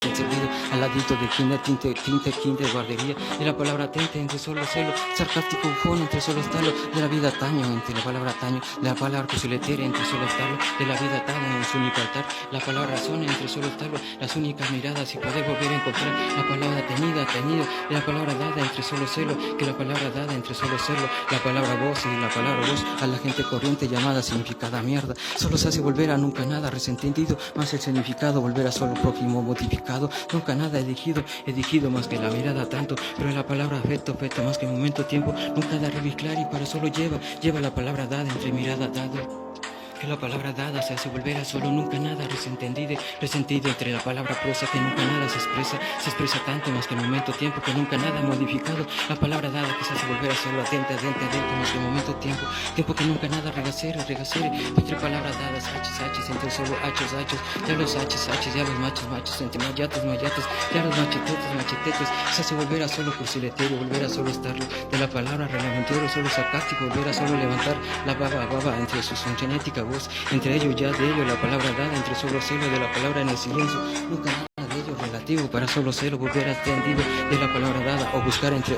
el servido, al ladito de kinder, tinte, kinder, guardería, de la palabra tente, entre solo celo, sarcástico, bufón, entre solo estalo, de la vida taño, entre la palabra taño, de la palabra cusuletere, entre solo estalo, de la vida taño, en su único altar, la palabra razón, entre solo estalo, las únicas miradas y poder volver a encontrar, la palabra tenida, tenido, de la palabra dada, entre solo celo, que la palabra dada, entre solo celo, la palabra voz y la palabra voz, a la gente corriente llamada significada mierda, solo se hace volver a nunca nada resentido, más el significado, volver a solo prójimo modificado, nunca nada edigido más que la mirada tanto, pero en la palabra afecto más que momento tiempo, nunca da reviclar y para solo lleva la palabra dada entre mirada dado. Que la palabra dada se hace volver a solo nunca nada resentido entre la palabra prosa que nunca nada se expresa tanto más que el momento tiempo que nunca nada modificado, la palabra dada que se hace volver a solo atente más que el momento tiempo que nunca nada regacere, entre palabras dadas hachis, entre solo hachos, ya los hachis, ya los machos, entre mayates, ya los machetetes, se hace volver a solo cursileterio, volver a solo estarlo, de la palabra relevantero, solo sarcástico, volver a solo levantar la baba entre su genética voz, entre ellos ya de ello la palabra dada, entre solo celo de la palabra en el silencio, nunca nada de ello relativo, para solo celo volver atendido de la palabra dada, o buscar entre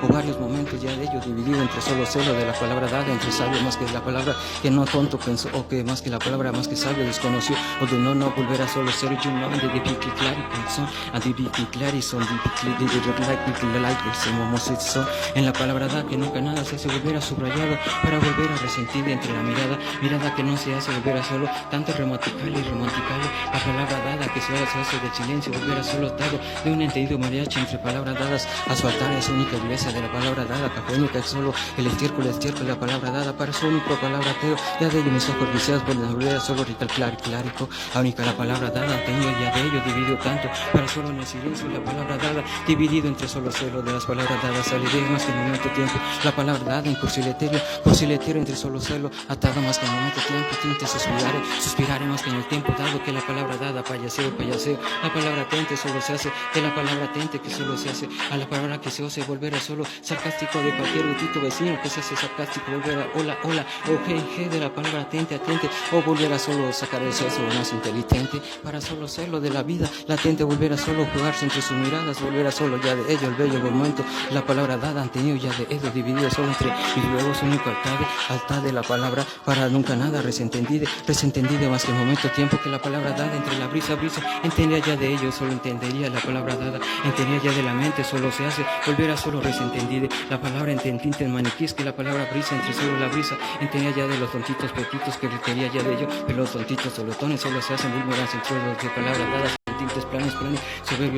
varios momentos ya de ello dividido entre solo celo de la palabra dada, entre sabio más que la palabra que no tonto pensó, o que más que la palabra más que sabio desconoció, o de no volver a solo celo, yo no de piqui clari son, antipiqui clari son, son, en la palabra dada que nunca nada se hace volver a subrayado, para volver a resentir entre la mirada que no se hace volver a solo, tanto romanticale, la palabra dada que solo se hace del silencio, volver a solo atado, de un entendido mariachi entre palabras dadas, a su altar es única iglesia de la palabra dada, cafénica es solo el estiércol de la palabra dada, para su único palabra ateo, ya de ello mis ojos viciados por volver a solo clarico, a única la palabra dada, tenía ya de ello dividido tanto, para solo en el silencio la palabra dada, dividido entre solo celo de las palabras dadas, sale de más que el momento tiempo, la palabra dada en cursileterio entre solo celo, atado más que el momento tiempo, tinte suspirare más que en el tiempo dado, que la palabra dada, payaseo, la palabra tente solo se hace, de la palabra tente que solo se hace, a la palabra que se ose volver a solo, sarcástico de cualquier audito vecino que se hace sarcástico, volver a hola, o g de la palabra atente, o volver a solo sacar el sexo más inteligente, para solo serlo de la vida latente, volver a solo jugarse entre sus miradas, volver a solo ya de ello el bello momento, la palabra dada han tenido ya de ello dividido solo entre, y luego su único altar de la palabra, para nunca nada resentendide más que el momento tiempo, que la palabra dada entre la brisa, entendía ya de ello, solo entendería la palabra dada, entendía ya de la mente, solo se hace volver a solo resentendide, la palabra entendinte en maniquís, que la palabra brisa entre solo la brisa, entendía ya de los tontitos petitos, que requería ya de ello, pero los tontitos solotones solo se hacen vulneras entre los de palabras dadas, tintes planes,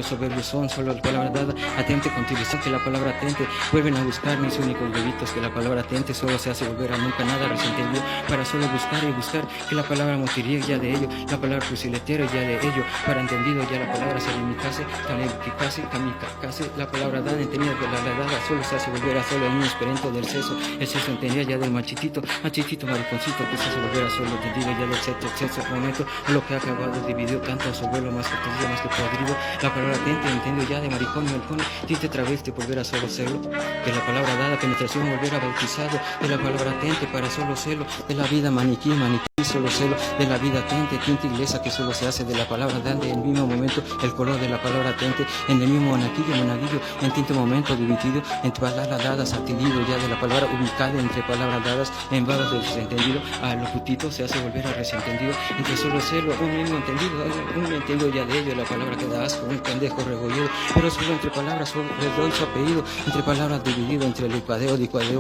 soberbios son, solo la palabra dada, atente con utilización que la palabra atente, vuelven a buscar mis únicos bebitos, que la palabra atente solo se hace volver a nunca nada resentendido, para solo buscar, que la palabra motiría ya de ello, la palabra fusiletero ya de ello, para entendido ya la palabra salimicase, kamikase, la palabra dada entendía de la dada, solo se hace volver a solo el niño esperento del seso, el seso entendía ya del machitito mariconcito, que se hace volver a solo entendido ya del sexo, momento, lo que ha acabado dividido tanto a su vuelo más que podrido, la palabra atente entendido ya de maricón, melcón, tinte travesti, volver a solo celo, que la palabra dada, penetración, volver a bautizado, de la palabra atente para solo celo, de la vida maniquí, solo celo, de la vida atente, tinta inglesa que solo se hace de la palabra dante, en el mismo momento el color de la palabra atente, en el mismo monaguillo, en tinto momento dividido, entre palabras dadas, atendido ya de la palabra ubicada entre palabras dadas, en vagas del desentendido, a lo putito se hace volver a resentendido, entre solo celo, un entendido ya de ello, la palabra que da asco, un pendejo regollido, pero solo entre palabras, solo le doy su apellido, entre palabras dividido, entre el licuadeo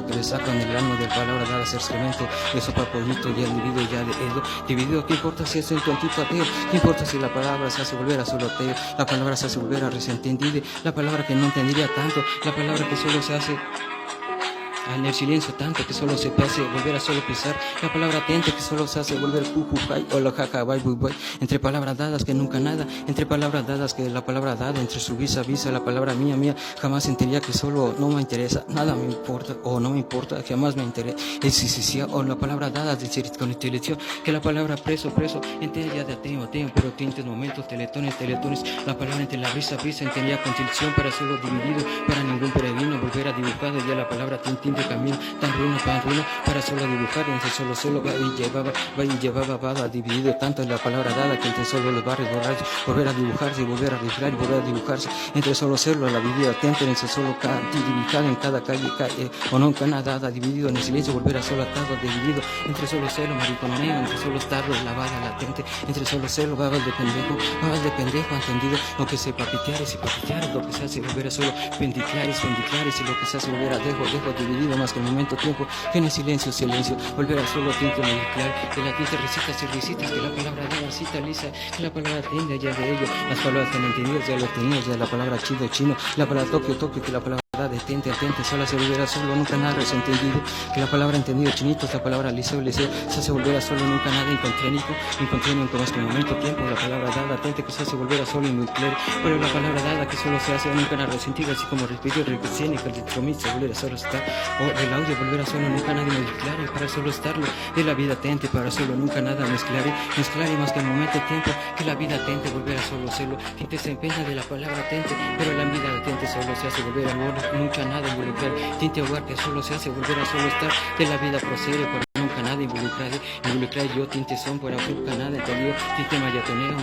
que le sacan el grano de palabras dadas, excremento, de sopa pollito, ya dividido ya de ello, dividido, ¿qué importa si es un tontito ateo? ¿Qué importa si la palabra se hace volver a solo ateo? La palabra se hace volver a resentendida, la palabra que no entendería tanto, la palabra que solo se hace en el silencio tanto que solo se hace volver a solo pisar, la palabra atente que solo se hace volver jujujay o la jaja bye bye bye, entre palabras dadas que nunca nada, entre palabras dadas que la palabra dada, entre su visa, la palabra mía, jamás sentiría que solo no me interesa, nada me importa o no me importa, jamás me interesa, sí, o la palabra dada de con utilización, que la palabra preso, entendía de ateo, pero tintes, momentos, teletones, la palabra entre la brisa, entendía con tilción para solo dividido, para ningún peregrino volver a dibujado ya la palabra tintín tinte camino, tan ruino, para solo dibujar, entre solo va y llevaba, dividido tanto en la palabra dada que entre solo los barrios borrachos, volver a dibujarse y volver a dibujar y volver a dibujarse, entre solo serlo a la vida atenta, entre solo dividido en cada calle, o nunca nada dividido en el silencio, volver a solo atado, dividido, entre solo celo, mariconeo, entre solo estarlo, la bala latente, entre solo celo, babas de pendejo, entendido, lo que se papitear es papitear, lo que se hace volver a solo pendiclares, y lo que se hace volver a dejo, dividido más que el momento, tiempo, que en el silencio, volver a solo tinte medicar, que la tinta recitas y risitas, que la palabra dada cita lisa, que la palabra tiende ya de ello, las palabras que no entendidas ya lo tenías, ya la palabra chido, chino, la palabra Tokio, que la palabra detente, sola se volverá solo, nunca nada desentendido, que la palabra entendido, chinito, la palabra liceo, se hace volver a solo, nunca nada incontrénico más que el momento, tiempo, la palabra dada, atente, que se hace volver a solo y muy claro, pero la palabra dada que solo se hace nunca nada resentido, así como repito, repetición, que el compromiso, volver a solo estar, o el audio, volver a solo, nunca nada mezclar, y para solo estarlo, de la vida atente, para solo, nunca nada mezclar y más que el momento, tiempo, que la vida atente, volver a solo serlo, gente se empeña de la palabra atente, pero la vida atente solo se hace volver a nunca nada involucrar, tinte hogar que solo se hace volver a solo estar, de la vida procede por nunca nada involucrar yo tinte son para nunca nada entendido, tinte mayatoneo,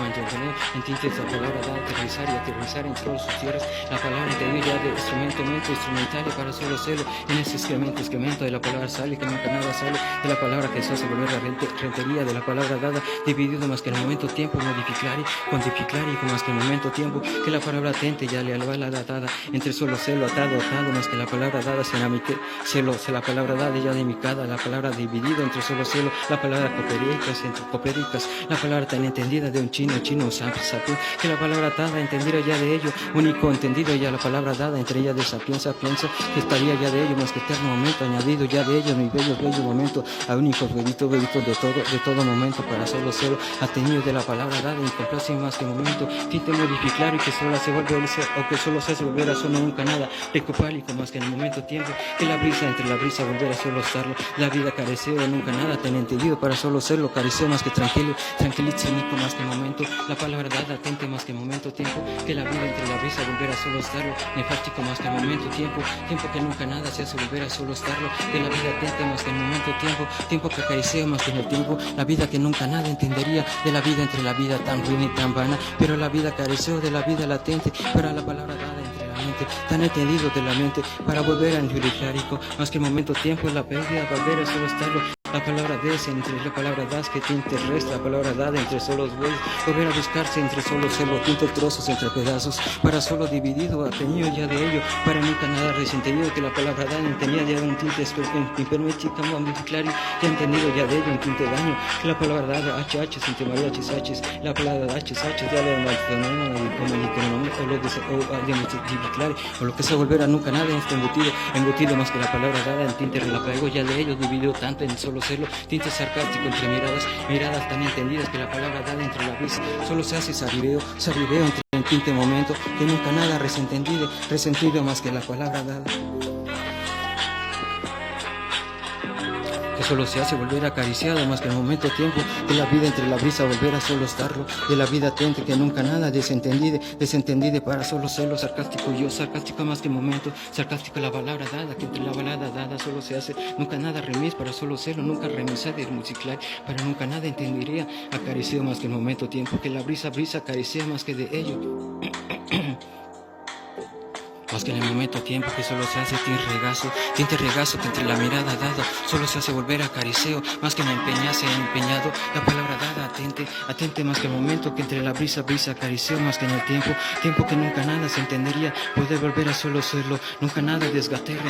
en tinte esa palabra da aterrizar y aterrizar en todas sus tierras, la palabra entendido ya de instrumental y para solo serlo, en ese excremento de la palabra sale, que nunca nada sale, de la palabra que se hace volver a rentería, de la palabra dada, dividido más que el momento, tiempo, modificar y cuantificar y con más que el momento, tiempo, que la palabra atente ya le alba la dada, entre solo celo, atado, más que la palabra dada, se la palabra dada ya de mi cada, la palabra dividido entre solo celo, la palabra copéricas, la palabra tan entendida de un chino, sapio, que la palabra dada entendida ya de ello, único entendido ya la palabra dada entre ella de sapienza, que estaría ya de ello, más que eterno momento, añadido ya de ello, mi bello momento, a único bebito de todo momento, para solo celo, atenido de la palabra dada, incomplace más que momento, tinte modificar y que solo se vuelve o que solo se hace volver a solo nunca nada, recopálico más que en el momento, tiempo, que la brisa entre la brisa volver a solo estarlo, la vida careceo, nunca nada, ten entendido para solo serlo, careceo más que tranquilíznico más que el momento, la palabra dada, atente más que el momento, tiempo, que la vida entre la brisa volver a solo estarlo, nefástico más que el momento, tiempo que nunca nada se hace volver a solo estarlo, de la vida atente más que el momento, tiempo que acariceo más que en el tiempo, la vida que nunca nada entendería, de la vida entre la vida tan ruin y tan vana, pero la vida careceo de la vida latente, para la palabra dada entre la mente, tan entendido de la mente, para volver a enjuiciarico, más que el momento, tiempo, la pérdida, volver a solo estarlo, la palabra des entre la palabra das que tinte resta, la palabra dada entre solos bueyes, volver a buscarse entre solo celo, tinte trozos entre pedazos, para solo dividido, atenido ya de ello, para nunca nada resentido, que la palabra dada tenía ya un tinte impermítico, claro, ya entendido ya de ello, un tinte daño, que la palabra dada HH, Sinte María HH, la palabra HH, ya le como o lo que se volverá nunca nada embutido más que la palabra dada, en tinte relapego ya de ello, dividido tanto en solo serlo, tinte sarcástico entre miradas tan entendidas que la palabra dada entre la brisa solo se hace sabideo entre el tinte momento, que nunca nada resentido más que la palabra dada. Que solo se hace volver acariciado más que el momento, tiempo, de la vida entre la brisa volver a solo estarlo, de la vida atente que nunca nada desentendide para solo serlo, sarcástico yo, sarcástico más que el momento, sarcástico la palabra dada, que entre la balada dada solo se hace, nunca nada remis para solo serlo, nunca remisar de musiclar, para nunca nada entendería, acariciado más que el momento, tiempo, que la brisa acaricía más que de ello. Más que en el momento, tiempo, que solo se hace tinte regazo, que entre la mirada dada solo se hace volver a acariceo, más que me empeñado, la palabra dada, atente más que el momento, que entre la brisa acariceo, más que en el tiempo que nunca nada se entendería, poder volver a solo serlo, nunca nada desbarcer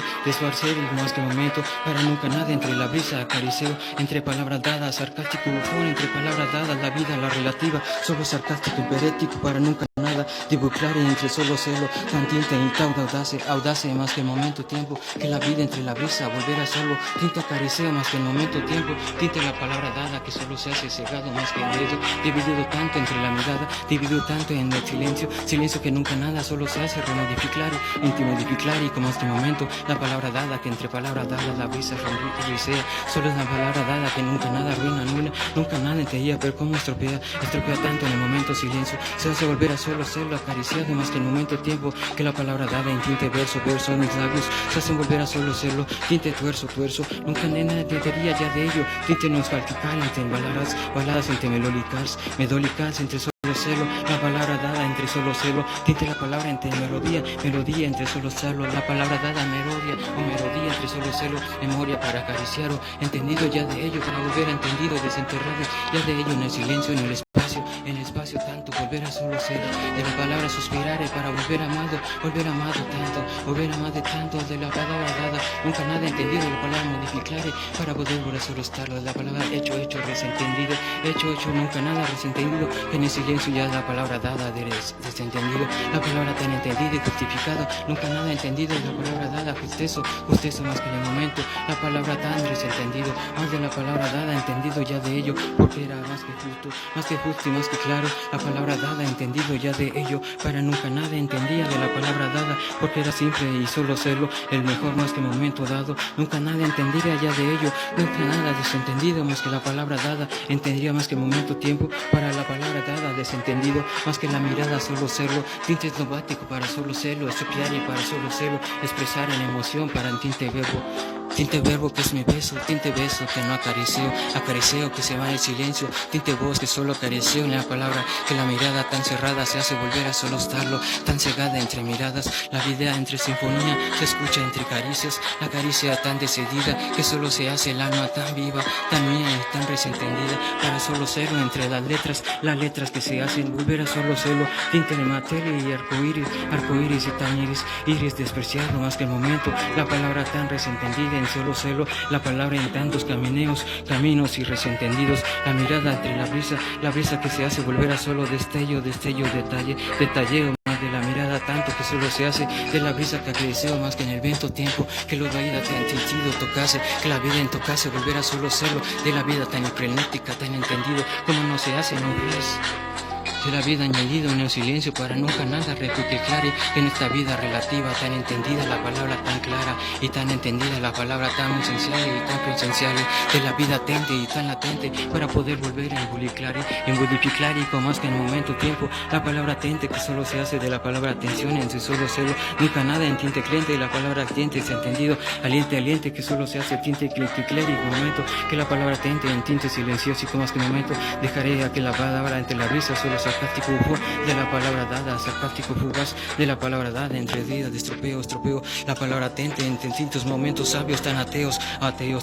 más que el momento, para nunca nada entre la brisa acariceo, entre palabras dadas, sarcástico bufón, entre palabras dadas, la vida, la relativa, solo sarcástico, impedético, para nunca nada dibujar entre solo celo, tan tinte audace más que el momento, tiempo, que la vida entre la brisa volver a solo, tinte acariceo más que el momento, tiempo, tinte la palabra dada que solo se hace cegado más que el dedo, dividido tanto entre la mirada, dividido tanto en el silencio que nunca nada solo se hace remodificar, intimodificar y como este momento, la palabra dada que entre palabra dada la brisa risea, solo es la palabra dada que nunca nada arruina, nunca nada entendía, pero como estropea tanto en el momento, silencio, se hace volver a solo solo serlo, acariciado más que el momento tiempo, que la palabra dada en tinte verso, en mis labios, se hacen volver a solo serlo, tinte tuerzo, nunca nena entendería ya de ello, tinte nostálgica, entre baladas entre melódicas, entre solo celo, la palabra dada entre solo celo, tinte la palabra entre melodía entre solo celo, la palabra dada melodía entre solo celo, memoria para acariciar, entendido ya de ello, para volver a entendido, desenterrado ya de ello en el silencio, en el espacio tanto, volver a solo ser, de la palabra suspirar para volver amado tanto, de la palabra dada, nunca nada entendido, de la palabra modificar para poder volver a solo estarlo, de la palabra hecho, desentendido, hecho, nunca nada desentendido, en el silencio ya la palabra dada, desentendido, la palabra tan entendida y justificada, nunca nada entendido, la palabra dada, justezo más que en el momento, la palabra tan desentendido, más de la palabra dada, entendido ya de ello, porque era más que justo y más que claro, la palabra dada, entendido ya de ello, para nunca nada entendía de la palabra dada, porque era simple y solo serlo, el mejor más que momento dado, nunca nada entendiera ya de ello, nunca nada desentendido más que la palabra dada, entendería más que momento tiempo, para la palabra dada, desentendido, más que la mirada solo serlo, tinte eslovático para solo serlo, estupiare para solo serlo, expresar en emoción para el tinte verbo que es mi beso, tinte beso que no acariceo que se va en el silencio, tinte voz que solo acarició en la palabra, que la mirada tan cerrada se hace volver a solo estarlo, tan cegada entre miradas, la vida entre sinfonía se escucha entre caricias, la caricia tan decidida que solo se hace el alma tan viva, tan mía y tan resentendida, para solo serlo entre las letras que se hacen volver a solo serlo, tinte de materia y arcoíris y tan iris despreciado más que el momento, la palabra tan resentendida en solo celo, la palabra en tantos caminos y resentendidos, la mirada entre la brisa que se hace volver a solo detalleo más de la mirada tanto que solo se hace de la brisa que acreceo más que en el viento tiempo, que lo vida tan sentido tocase, que la vida en tocase volver a solo serlo, de la vida tan frenética, tan entendido, como no se hace, no es. De la vida añadido en el silencio para nunca nada replicar en esta vida relativa tan entendida la palabra tan clara y tan entendida la palabra tan esencial y tan presencial de la vida atente y tan latente para poder volver a embudificar y con más que en el momento tiempo la palabra atente que solo se hace de la palabra atención en su solo celo nunca nada en tinte cliente y la palabra atente es entendido aliente que solo se hace tinte clérico momento que la palabra atente en tinte silencioso y con más que momento dejaré a que la palabra entre la brisa solo se sarcástico de la palabra dada, sarcástico fugaz de la palabra dada, entre días de estropeo, la palabra atente en distintos momentos sabios tan ateos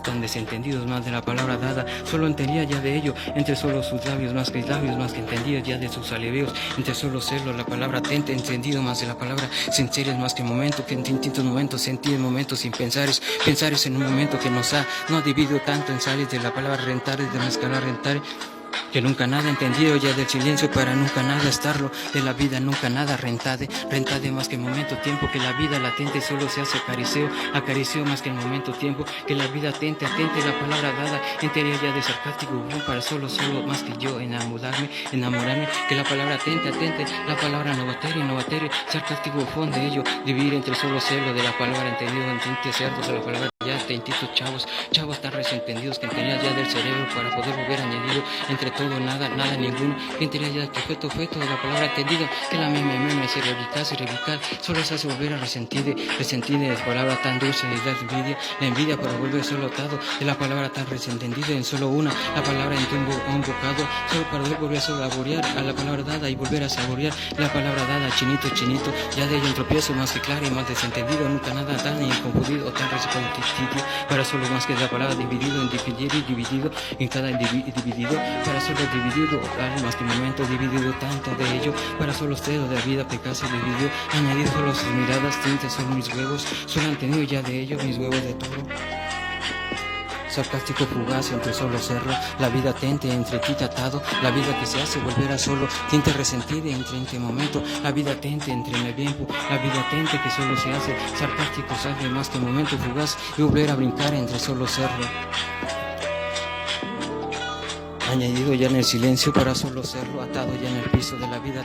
tan desentendidos más de la palabra dada, solo entendía ya de ello, entre solo sus labios más que entendidos ya de sus alivios, entre solo serlo, la palabra atente, entendido más de la palabra sinceres más que momento, que en distintos momentos sentir momentos sin pensares en un momento que no ha dividido tanto en sales de la palabra rentar, de mezclar rentar, que nunca nada entendido ya del silencio para nunca nada estarlo, de la vida nunca nada rentade más que el momento tiempo, que la vida latente solo se hace acariceo más que el momento tiempo, que la vida atente la palabra dada, entendería ya de sarcástico para solo más que yo enamorarme, que la palabra atente, la palabra novatere, sarcástico de ello, dividir entre solo celo de la palabra entendido en tinte cerdos de la palabra ya tentitos chavos tan resentendidos que entendía ya del cerebro para poder volver añadido entre todo nada ninguno, que entendía ya que objeto de la palabra entendido, que la meme se revicar, solo se hace volver a resentir de la palabra tan dulce y la envidia para volver solo atado de la palabra tan resentendida en solo una, la palabra en un bocado, solo para volver a saborear a la palabra dada y volver a saborear la palabra dada, chinito, ya de ello un tropiezo más que claro y más desentendido, nunca nada tan ni confundido o tan resentido, para solo más que la palabra dividido en dividido en cada dividido, para solo dividido algo más que momento dividido tanto de ello, para solo cero de la vida pecase dividido, añadido solo sus miradas, tintes son mis huevos, solo han tenido ya de ello mis huevos de toro. Sarcástico fugaz entre solo cerro, la vida atente entre ti atado, la vida que se hace volver a solo, tinte resentida entre momento, la vida atente entre el tiempo, la vida atente que solo se hace, sarcástico sabe más que momento fugaz y volver a brincar entre solo cerro. añadido ya en el silencio para solo serlo, atado ya en el piso de la vida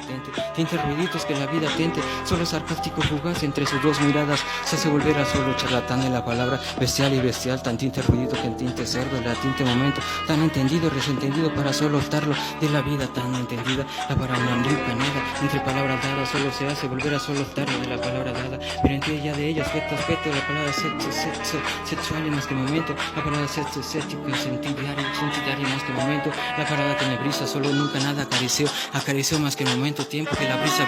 tinte ruiditos que la vida tente, solo sarcástico fugaz entre sus dos miradas, se hace volver a solo charlatán en la palabra bestial y bestial, tan tinte ruidito que en tinte cerdo, la tinte momento, tan entendido, resentendido para solo optarlo, de la vida tan entendida, la para una nunca nada, entre palabras dadas solo se hace volver a solo optarlo de la palabra dada, pero entre ella de ella aspecto, la palabra sexo, sexual y más que momento, la palabra sexo, sentidario más que momento, la palabra tenebrisa, solo nunca nada acarició más que momento, tiempo que la brisa